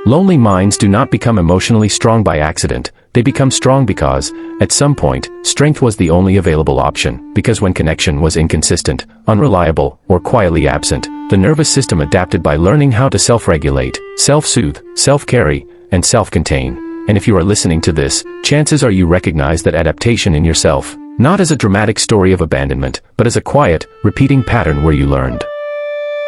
Lonely minds do not become emotionally strong by accident. They become strong because, at some point, strength was the only available option, because when connection was inconsistent, unreliable, or quietly absent, the nervous system adapted by learning how to self-regulate, self-soothe, self-carry, and self-contain. And if you are listening to this, chances are you recognize that adaptation in yourself, not as a dramatic story of abandonment, but as a quiet, repeating pattern where you learned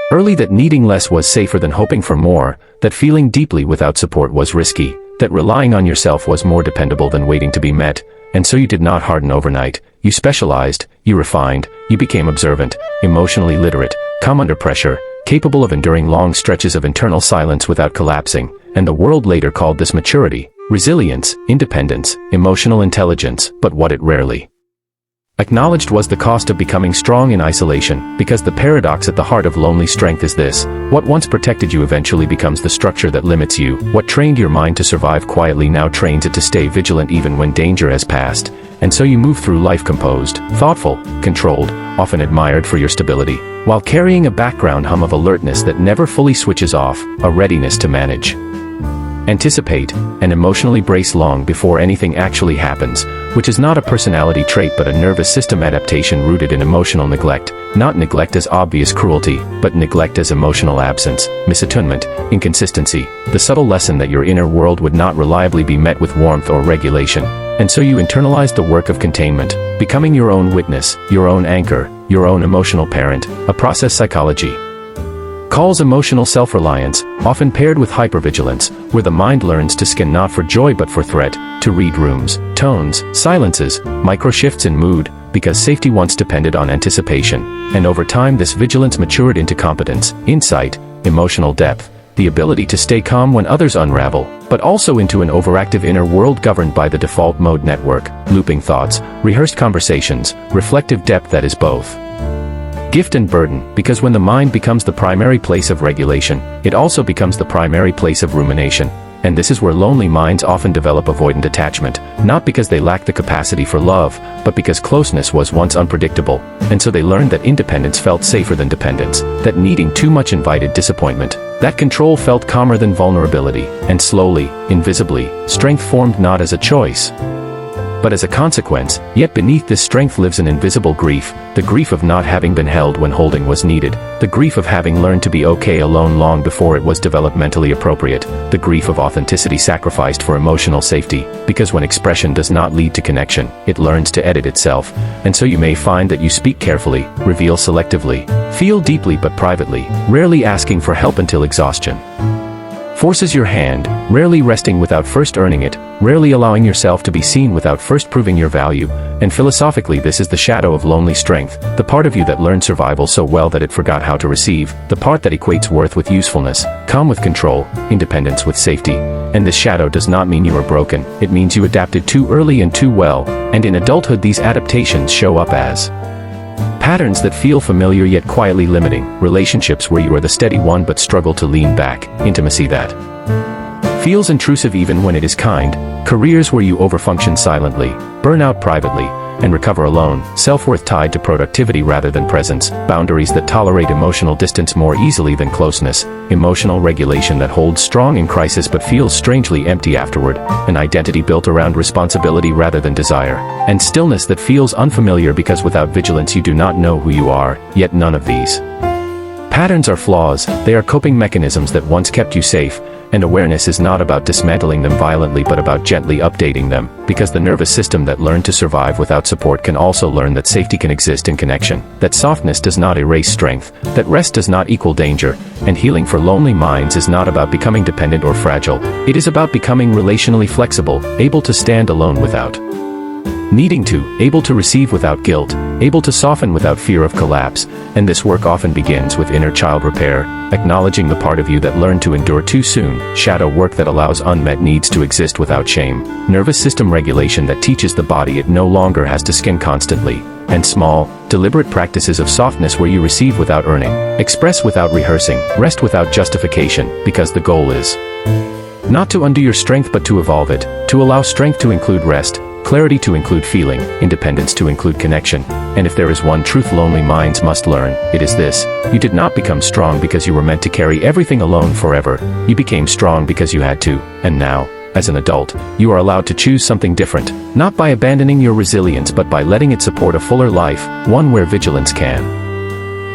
early that needing less was safer than hoping for more, that feeling deeply without support was risky, that relying on yourself was more dependable than waiting to be met, and so you did not harden overnight. You specialized, you refined, you became observant, emotionally literate, calm under pressure, capable of enduring long stretches of internal silence without collapsing, and the world later called this maturity, resilience, independence, emotional intelligence, but what it rarely acknowledged was the cost of becoming strong in isolation, because the paradox at the heart of lonely strength is this: what once protected you eventually becomes the structure that limits you. What trained your mind to survive quietly now trains it to stay vigilant even when danger has passed, and so you move through life composed, thoughtful, controlled, often admired for your stability, while carrying a background hum of alertness that never fully switches off, a readiness to manage, anticipate, and emotionally brace long before anything actually happens, which is not a personality trait but a nervous system adaptation rooted in emotional neglect, not neglect as obvious cruelty, but neglect as emotional absence, misattunement, inconsistency, the subtle lesson that your inner world would not reliably be met with warmth or regulation, and so you internalize the work of containment, becoming your own witness, your own anchor, your own emotional parent, a process psychology calls emotional self-reliance, often paired with hypervigilance, where the mind learns to scan not for joy but for threat, to read rooms, tones, silences, micro-shifts in mood, because safety once depended on anticipation, and over time this vigilance matured into competence, insight, emotional depth, the ability to stay calm when others unravel, but also into an overactive inner world governed by the default mode network, looping thoughts, rehearsed conversations, reflective depth that is both gift and burden, because when the mind becomes the primary place of regulation, it also becomes the primary place of rumination. And this is where lonely minds often develop avoidant attachment, not because they lack the capacity for love, but because closeness was once unpredictable, and so they learned that independence felt safer than dependence, that needing too much invited disappointment, that control felt calmer than vulnerability, and slowly, invisibly, strength formed not as a choice, but as a consequence. Yet beneath this strength lives an invisible grief, the grief of not having been held when holding was needed, the grief of having learned to be okay alone long before it was developmentally appropriate, the grief of authenticity sacrificed for emotional safety, because when expression does not lead to connection, it learns to edit itself, and so you may find that you speak carefully, reveal selectively, feel deeply but privately, rarely asking for help until exhaustion forces your hand, rarely resting without first earning it, rarely allowing yourself to be seen without first proving your value, and philosophically this is the shadow of lonely strength, the part of you that learned survival so well that it forgot how to receive, the part that equates worth with usefulness, calm with control, independence with safety. And this shadow does not mean you are broken, it means you adapted too early and too well, and in adulthood these adaptations show up as patterns that feel familiar yet quietly limiting, relationships where you are the steady one but struggle to lean back, intimacy that feels intrusive even when it is kind, careers where you overfunction silently, burn out privately, and recover alone, self-worth tied to productivity rather than presence, boundaries that tolerate emotional distance more easily than closeness, emotional regulation that holds strong in crisis but feels strangely empty afterward, an identity built around responsibility rather than desire, and stillness that feels unfamiliar because without vigilance you do not know who you are. Yet none of these patterns are flaws, they are coping mechanisms that once kept you safe, and awareness is not about dismantling them violently but about gently updating them, because the nervous system that learned to survive without support can also learn that safety can exist in connection, that softness does not erase strength, that rest does not equal danger, and healing for lonely minds is not about becoming dependent or fragile, it is about becoming relationally flexible, able to stand alone without needing to, able to receive without guilt, able to soften without fear of collapse, and this work often begins with inner child repair, acknowledging the part of you that learned to endure too soon, shadow work that allows unmet needs to exist without shame, nervous system regulation that teaches the body it no longer has to skin constantly, and small, deliberate practices of softness where you receive without earning, express without rehearsing, rest without justification, because the goal is not to undo your strength but to evolve it, to allow strength to include rest, clarity to include feeling, independence to include connection. And if there is one truth lonely minds must learn, it is this: you did not become strong because you were meant to carry everything alone forever. You became strong because you had to, and now, as an adult, you are allowed to choose something different, not by abandoning your resilience but by letting it support a fuller life, one where vigilance can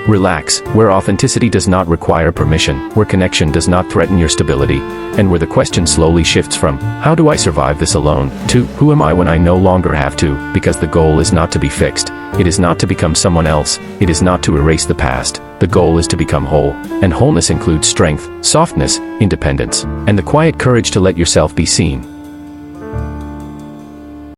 relax, where authenticity does not require permission, where connection does not threaten your stability, and where the question slowly shifts from, how do I survive this alone, to, who am I when I no longer have to, because the goal is not to be fixed, it is not to become someone else, it is not to erase the past, the goal is to become whole, and wholeness includes strength, softness, independence, and the quiet courage to let yourself be seen.